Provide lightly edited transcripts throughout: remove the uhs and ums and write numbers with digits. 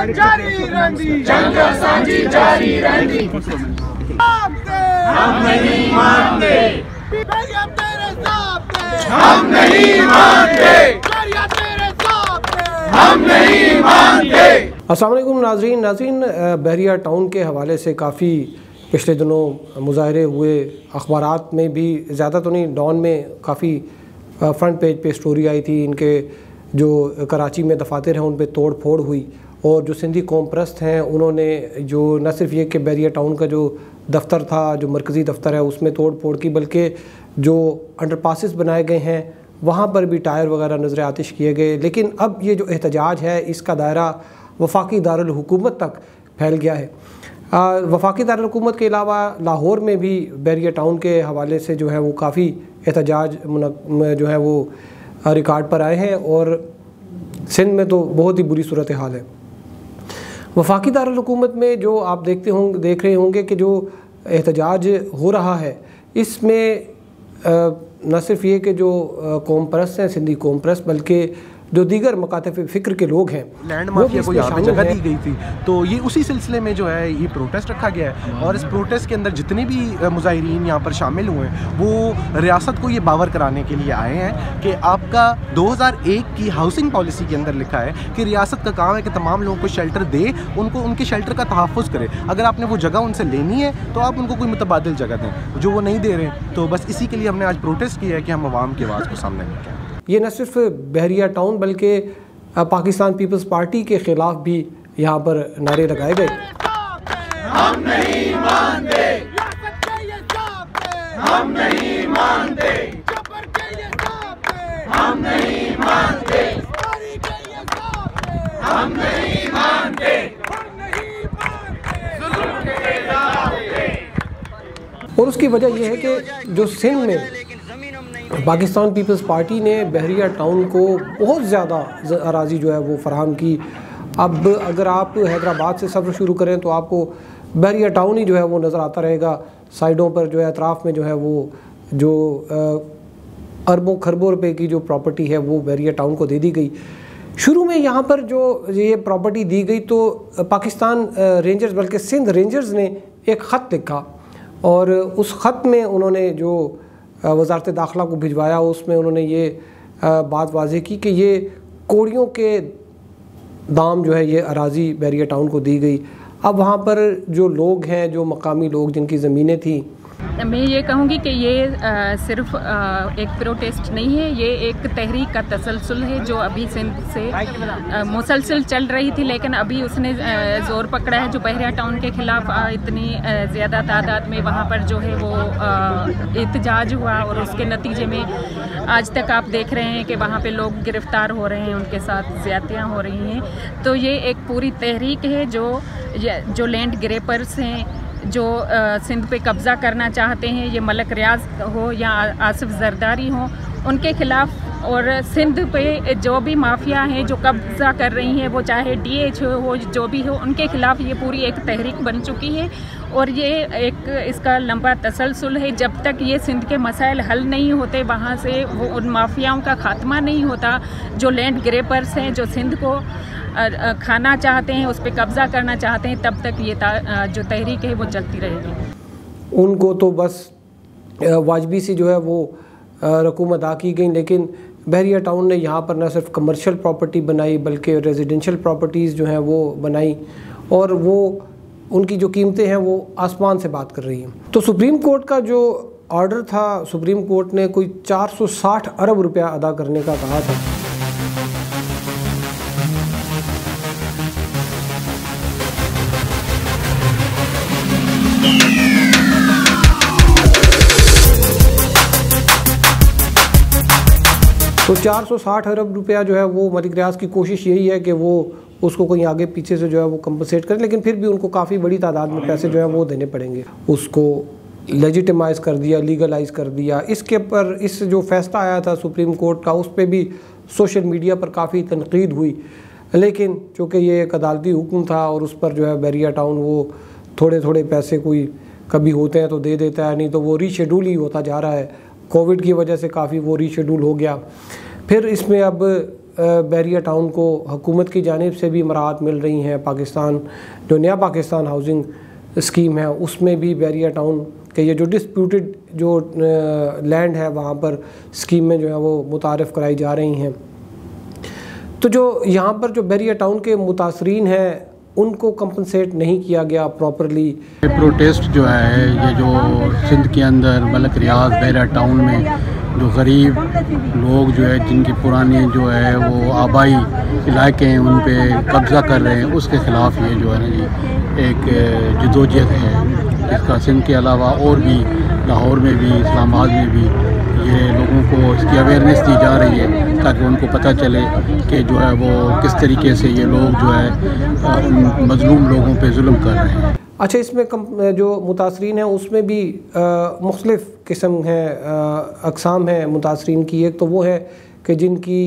जारी रहंदी, जंग असांजी जारी रहंदी। हम नहीं मानते, बहरिया तेरे साथ है, हम नहीं मानते, बहरिया तेरे साथ है, हम नहीं मानते। अस्सलाम वालेकुम नाज़रीन, बहरिया टाउन के हवाले से काफ़ी पिछले दिनों मुजाहरे हुए। अखबारात में भी ज़्यादा तो नहीं, डॉन में काफ़ी फ्रंट पेज पे स्टोरी आई थी। इनके जो कराची में दफातर हैं उन पे तोड़ फोड़ हुई, और जो सिंधी कौम परस्त हैं उन्होंने जो न सिर्फ ये कि बहरिया टाउन का जो दफ्तर था, जो मरकज़ी दफ्तर है, उसमें तोड़ फोड़ की, बल्कि जो अंडरपासेस बनाए गए हैं वहाँ पर भी टायर वगैरह नज़र आतिश किए गए। लेकिन अब ये जो एहतजाज है इसका दायरा वफाकी दारुल हुकूमत तक फैल गया है। वफाकी दारुल हुकूमत के अलावा लाहौर में भी बहरिया टाउन के हवाले से जो है वो काफ़ी एहतजाज जो है वो रिकॉर्ड पर आए हैं, और सिंध में तो बहुत ही बुरी सूरत हाल है। वफाकी दारुल हुकूमत में जो आप देख रहे होंगे कि जो एहतजाज हो रहा है, इसमें न सिर्फ ये कि जो कौम परस्त हैं, सिंधी कौम परस्त, बल्कि जो दीगर मकातब फ़िक्र के लोग हैं, लैंड माफिया को यहाँ पे जगह दी गई थी। तो ये उसी सिलसिले में जो है ये प्रोटेस्ट रखा गया है, और इस प्रोटेस्ट के अंदर जितने भी मुजाहिरीन यहाँ पर शामिल हुए हैं वो रियासत को ये बावर कराने के लिए आए हैं कि आपका 2001 की हाउसिंग पॉलिसी के अंदर लिखा है कि रियासत का काम है कि तमाम लोगों को शेल्टर दे, उनको उनके शेल्टर का तहफ़्फ़ुज़ करे। अगर आपने वो जगह उनसे लेनी है तो आप उनको कोई मुतबादिल जगह दें, जो वो नहीं दे रहे। तो बस इसी के लिए हमने आज प्रोटेस्ट किया है कि हम आवाम की आवाज़ को सामने लेके आए। ये न सिर्फ बहरिया टाउन बल्कि पाकिस्तान पीपल्स पार्टी के ख़िलाफ़ भी यहाँ पर नारे लगाए गए। हम नहीं मानते, हम नहीं मानते, हम नहीं मानते, हम नहीं मानते। और उसकी वजह यह है कि जो सिंध में पाकिस्तान पीपल्स पार्टी ने बहरिया टाउन को बहुत ज़्यादा अराजी जो है वो फराहम की। अब अगर आप हैदराबाद से सफ़र शुरू करें तो आपको बहरिया टाउन ही जो है वो नज़र आता रहेगा। साइडों पर जो है, अतराफ़ में जो है वो जो अरबों खरबों रुपए की जो प्रॉपर्टी है वो बहरिया टाउन को दे दी गई। शुरू में यहाँ पर जो ये प्रॉपर्टी दी गई तो पाकिस्तान रेंजर्स, बल्कि सिंध रेंजर्स ने एक ख़त लिखा, और उस ख़त में उन्होंने जो वज़ारत दाखिला को भिजवाया, उसमें उन्होंने ये बात वाज़ेह की कि ये कोड़ियों के दाम जो है ये अराज़ी बहरिया टाउन को दी गई। अब वहाँ पर जो लोग हैं, जो मकामी लोग जिनकी ज़मीनें थी, मैं ये कहूँगी कि ये सिर्फ एक प्रोटेस्ट नहीं है, ये एक तहरीक का तसलसल है जो अभी सिंध से मुसलसल चल रही थी, लेकिन अभी उसने ज़ोर पकड़ा है। जो बहरिया टाउन के ख़िलाफ़ इतनी ज़्यादा तादाद में वहाँ पर जो है वो एहतजाज हुआ, और उसके नतीजे में आज तक आप देख रहे हैं कि वहाँ पे लोग गिरफ़्तार हो रहे हैं, उनके साथ ज़्यादतियाँ हो रही हैं। तो ये एक पूरी तहरीक है जो लैंड ग्रेपर्स हैं, जो सिंध पे कब्ज़ा करना चाहते हैं, ये मलक रियाज हो या आसिफ जरदारी हो, उनके ख़िलाफ़, और सिंध पे जो भी माफिया हैं जो कब्ज़ा कर रही हैं, वो चाहे DH हो, जो भी हो, उनके ख़िलाफ़ ये पूरी एक तहरीक बन चुकी है। और ये एक इसका लंबा तसलसल है। जब तक ये सिंध के मसाइल हल नहीं होते, वहाँ से वो उन माफियाओं का खात्मा नहीं होता, जो लैंड ग्रेपर्स हैं, जो सिंध को खाना चाहते हैं, उस पर कब्ज़ा करना चाहते हैं, तब तक ये जो तहरीक है वो चलती रहेगी। उनको तो बस वाजबी सी जो है वो रकूम अदा की गई। लेकिन बहरिया टाउन ने यहाँ पर न सिर्फ कमर्शियल प्रॉपर्टी बनाई बल्कि रेजिडेंशियल प्रॉपर्टीज़ जो हैं वो बनाई, और वो उनकी जो कीमतें हैं वो आसमान से बात कर रही हैं। तो सुप्रीम कोर्ट का जो ऑर्डर था, सुप्रीम कोर्ट ने कोई 460 अरब रुपया अदा करने का कहा था। तो 460 अरब रुपया जो है वो मलिक रियाज की कोशिश यही है कि वो उसको कहीं आगे पीछे से जो है वो कंपनसेट करें, लेकिन फिर भी उनको काफ़ी बड़ी तादाद में पैसे जो है वो देने पड़ेंगे। उसको लेजिटिमाइज़ कर दिया, लीगलाइज़ कर दिया। इसके पर इस जो फैसला आया था सुप्रीम कोर्ट का, उस पर भी सोशल मीडिया पर काफ़ी तनकीद हुई, लेकिन चूँकि ये एक अदालती हुक्म था और उस पर जो है बहरिया टाउन वो थोड़े थोड़े पैसे कोई कभी होते हैं तो दे देता है, नहीं तो वो रीशेड्यूल ही होता जा रहा है। कोविड की वजह से काफ़ी वो रीशेड्यूल हो गया। फिर इसमें अब बहरिया टाउन को हुकूमत की जानिब से भी मराहत मिल रही हैं। पाकिस्तान जो नया पाकिस्तान हाउसिंग स्कीम है उसमें भी बहरिया टाउन के ये जो डिस्प्यूटेड जो लैंड है वहाँ पर स्कीम में जो है वो मुतारिफ़ कराई जा रही हैं। तो जो यहाँ पर जो बहरिया टाउन के मुतासरीन हैं उनको कंपनसेट नहीं किया गया प्रॉपरली। प्रोटेस्ट जो है ये जो सिंध के अंदर मलक रियाज बहरिया टाउन में जो गरीब लोग जो है जिनकी पुरानी जो है वो आबाई इलाके हैं उन पे कब्ज़ा कर रहे हैं उसके ख़िलाफ़ ये जो है ना जी एक जदोजहद है जिसका सिंध के अलावा और भी लाहौर में भी इस्लामाबाद में भी ये लोगों को इसकी अवेयरनेस दी जा रही है ताकि उनको पता चले कि जो है वो किस तरीके से ये लोग जो है मज़लूम लोगों पे जुल्म कर रहे हैं। अच्छा, इसमें जो मुतासरीन हैं उसमें भी मुख्तलिफ़ किस्म हैं, अक़साम हैं मुतासरीन की। एक तो वो है कि जिनकी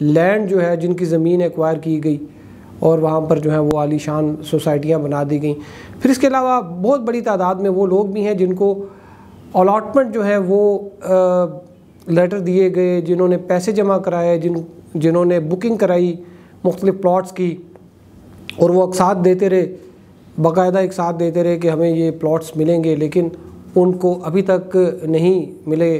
लैंड जो है जिनकी ज़मीन एक्वायर की गई और वहाँ पर जो है वो आलीशान सोसाइटियाँ बना दी गई। फिर इसके अलावा बहुत बड़ी तादाद में वो लोग भी हैं जिनको अलॉटमेंट जो है वो लेटर दिए गए, जिन्होंने पैसे जमा कराए, जिन्होंने बुकिंग कराई मुख्तलिफ़ प्लॉट्स की और वो अक़सात देते रहे, बाकायदा एक साथ देते रहे कि हमें ये प्लॉट्स मिलेंगे, लेकिन उनको अभी तक नहीं मिले।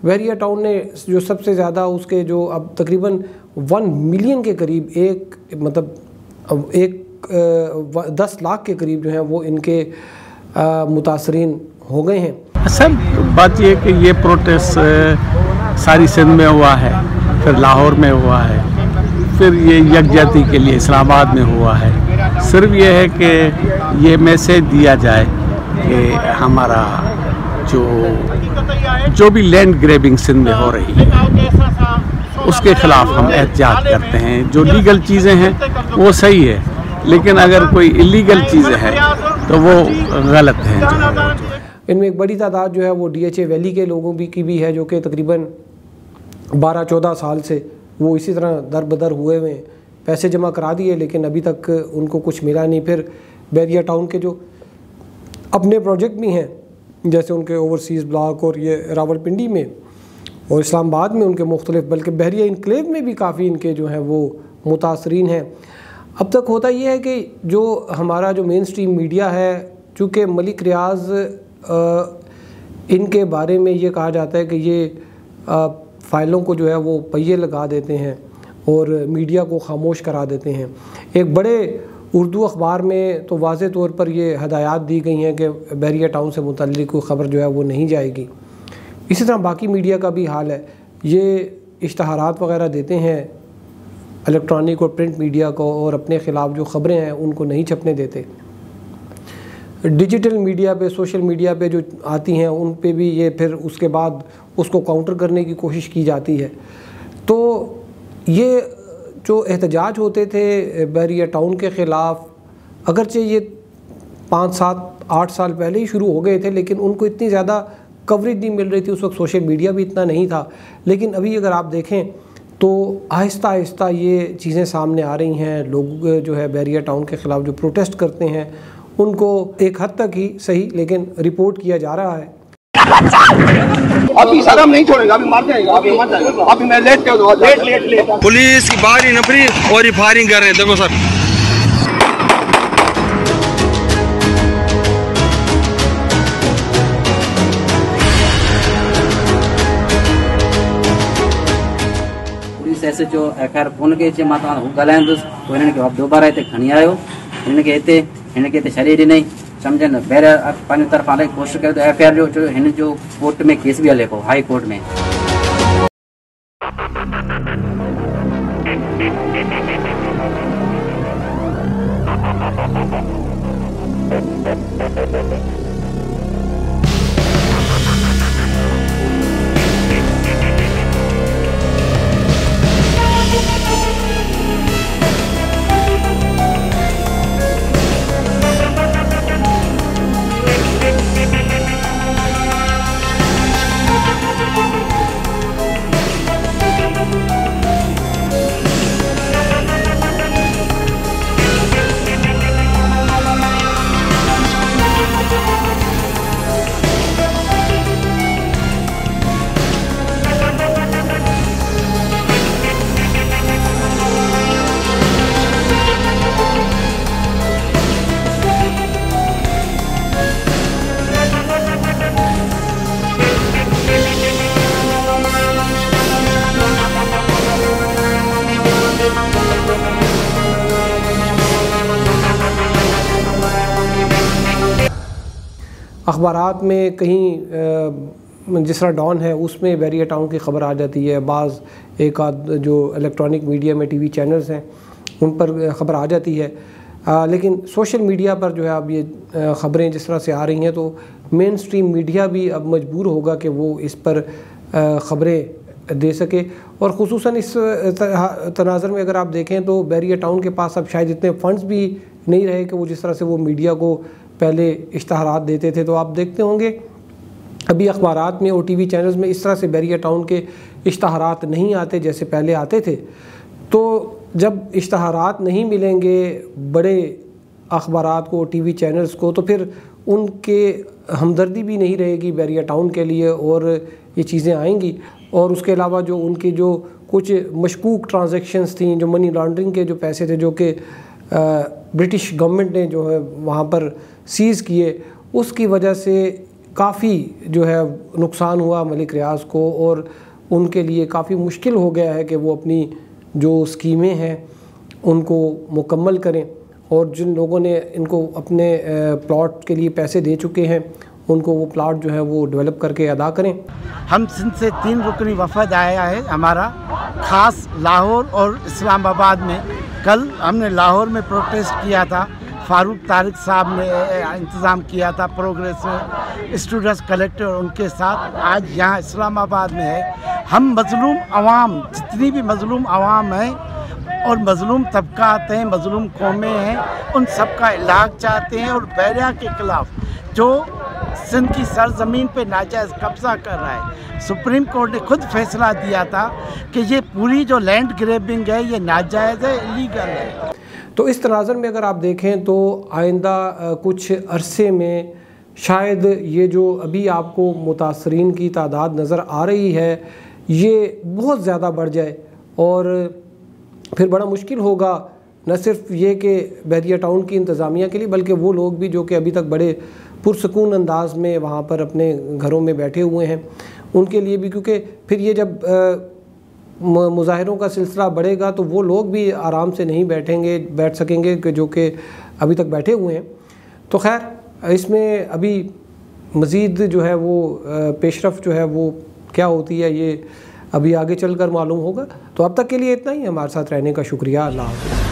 बहरिया टाउन ने जो सबसे ज़्यादा उसके जो अब तकरीबन 1 मिलियन के करीब एक 10 लाख के करीब जो हैं वो इनके मुतासरीन हो गए हैं। असल बात यह कि ये प्रोटेस्ट सारी सिंध में हुआ है, फिर लाहौर में हुआ है, फिर ये यकजहती के लिए इस्लामाबाद में हुआ है। सिर्फ ये है कि ये मैसेज दिया जाए कि हमारा जो भी लैंड ग्रैबिंग सिंध में हो रही है उसके ख़िलाफ़ हम एहतियात करते हैं। जो लीगल चीज़ें हैं वो सही है, लेकिन अगर कोई इलीगल चीज़ें हैं तो वो गलत हैं। इनमें एक बड़ी तादाद जो है वो DHA वैली के लोगों की भी है जो कि तकरीबन 12-14 साल से वो इसी तरह दर बदर हुए हुए हैं, पैसे जमा करा दिए लेकिन अभी तक उनको कुछ मिला नहीं। फिर बहरिया टाउन के जो अपने प्रोजेक्ट भी हैं जैसे उनके ओवरसीज़ ब्लॉक और ये रावलपिंडी में और इस्लामाबाद में उनके मुख्तलिफ, बल्कि बहरिया इनक्लेव में भी काफ़ी इनके जो हैं वो मुतासरीन हैं। अब तक होता ये है कि जो हमारा जो मेन स्ट्रीम मीडिया है, चूँकि मलिक रियाज इनके बारे में ये कहा जाता है कि ये फ़ाइलों को जो है वो पहिए लगा देते हैं और मीडिया को खामोश करा देते हैं। एक बड़े उर्दू अखबार में तो वाज़े तौर पर ये हदायत दी गई हैं कि बहरिया टाउन से मुतल्लिक़ कोई ख़बर जो है वो नहीं जाएगी। इसी तरह बाकी मीडिया का भी हाल है, ये इश्तहारात वग़ैरह देते हैं इलेक्ट्रॉनिक और प्रिंट मीडिया को और अपने ख़िलाफ़ जो ख़बरें हैं उनको नहीं छपने देते। डिजिटल मीडिया पे, सोशल मीडिया पे जो आती हैं उन पे भी ये फिर उसके बाद उसको काउंटर करने की कोशिश की जाती है। तो ये जो एहतजाज होते थे बहरिया टाउन के ख़िलाफ़, अगरचे ये 5, 7, 8 साल पहले ही शुरू हो गए थे लेकिन उनको इतनी ज़्यादा कवरेज नहीं मिल रही थी। उस वक्त सोशल मीडिया भी इतना नहीं था, लेकिन अभी अगर आप देखें तो आहिस्ता आहिस्ता ये चीज़ें सामने आ रही हैं। लोग जो है बहरिया टाउन के ख़िलाफ़ जो प्रोटेस्ट करते हैं उनको एक हद तक ही सही लेकिन रिपोर्ट किया जा रहा है। अभी सर हम नहीं छोड़ेंगे, अभी मार जाएगा, अभी मत जाएगा, अभी मैं लेट पुलिस की बारी नफरी और ये फायरिंग कर रहे हैं। देखो सर, पुलिस SHO खैर फोन के माता ॻाल्हाईंदुसि पोइ हिननि खे वापसि दोबारा हिते खणी आयो। हिन खे हिते छॾे ॾिनई, सम्झनि ॿाहिरि पंहिंजी तरफ़ां इलाही कोशिशि कयो त FIR जो हिन जो कोर्ट में केस बि हले पियो, हाई कोर्ट में। अखबारात में कहीं जिस तरह डॉन है उसमें बैरिया टाउन की ख़बर आ जाती है, बाज़ एक आध जो इलेक्ट्रॉनिक मीडिया में टीवी चैनल्स हैं उन पर ख़बर आ जाती है, लेकिन सोशल मीडिया पर जो है अब ये ख़बरें जिस तरह से आ रही हैं तो मेन स्ट्रीम मीडिया भी अब मजबूर होगा कि वो इस पर ख़बरें दे सके। और ख़ुसूसन इस तनाज़र में अगर आप देखें तो बैरिया टाउन के पास अब शायद इतने फ़ंड्स भी नहीं रहे कि वो जिस तरह से वो मीडिया को पहले इश्तहारात देते थे। तो आप देखते होंगे अभी अखबारात में और टीवी चैनल्स में इस तरह से बैरिया टाउन के इश्तहारात नहीं आते जैसे पहले आते थे। तो जब इश्तहारात नहीं मिलेंगे बड़े अखबारात को, टीवी चैनल्स को, तो फिर उनके हमदर्दी भी नहीं रहेगी बैरिया टाउन के लिए और ये चीज़ें आएंगी। और उसके अलावा जो उनकी जो कुछ मशकूक ट्रांजैक्शंस थी, जो मनी लॉन्ड्रिंग के जो पैसे थे जो कि ब्रिटिश गवर्नमेंट ने जो है वहाँ पर सीज़ किए, उसकी वजह से काफ़ी जो है नुकसान हुआ मलिक रियाज को और उनके लिए काफ़ी मुश्किल हो गया है कि वो अपनी जो स्कीमें हैं उनको मुकम्मल करें। और जिन लोगों ने इनको अपने प्लॉट के लिए पैसे दे चुके हैं उनको वो प्लॉट जो है वो डेवलप करके अदा करें। हम सिंध से 3 रुकनी वफ़द आया है हमारा, ख़ास लाहौर और इस्लामाबाद में। कल हमने लाहौर में प्रोटेस्ट किया था, फारूक तारिक साहब ने इंतज़ाम किया था प्रोग्रेसिव स्टूडेंट्स कलेक्टिव और उनके साथ। आज यहाँ इस्लामाबाद में है। हम मज़लूम अवाम, जितनी भी मज़लूम अवाम हैं और मज़लूम तबक़ात हैं, मज़लूम कौमें हैं, उन सब का इलाज चाहते हैं। और बैरिया के ख़िलाफ़ जो सिंध की सरज़मीन पे नाजायज़ कब्ज़ा कर रहा है, सुप्रीम कोर्ट ने खुद फैसला दिया था कि ये पूरी जो लैंड ग्रैबिंग है ये नाजायज़ है, इलीगल है। तो इस तनाज़र में अगर आप देखें तो आइंदा कुछ अरसे में शायद ये जो अभी आपको मुतासरीन की तादाद नज़र आ रही है ये बहुत ज़्यादा बढ़ जाए और फिर बड़ा मुश्किल होगा न सिर्फ ये कि बैरिया टाउन की इंतज़ामिया के लिए बल्कि वो लोग भी जो कि अभी तक बड़े पुरसकून अंदाज में वहाँ पर अपने घरों में बैठे हुए हैं उनके लिए भी, क्योंकि फिर ये जब मुजाहिरों का सिलसिला बढ़ेगा तो वो लोग भी आराम से नहीं बैठ सकेंगे जो कि अभी तक बैठे हुए हैं। तो खैर इसमें अभी मज़ीद जो है वो पेशरफ जो है वो क्या होती है ये अभी आगे चलकर मालूम होगा। तो अब तक के लिए इतना ही। हमारे साथ रहने का शुक्रिया। अल्लाह हाफ़िज़।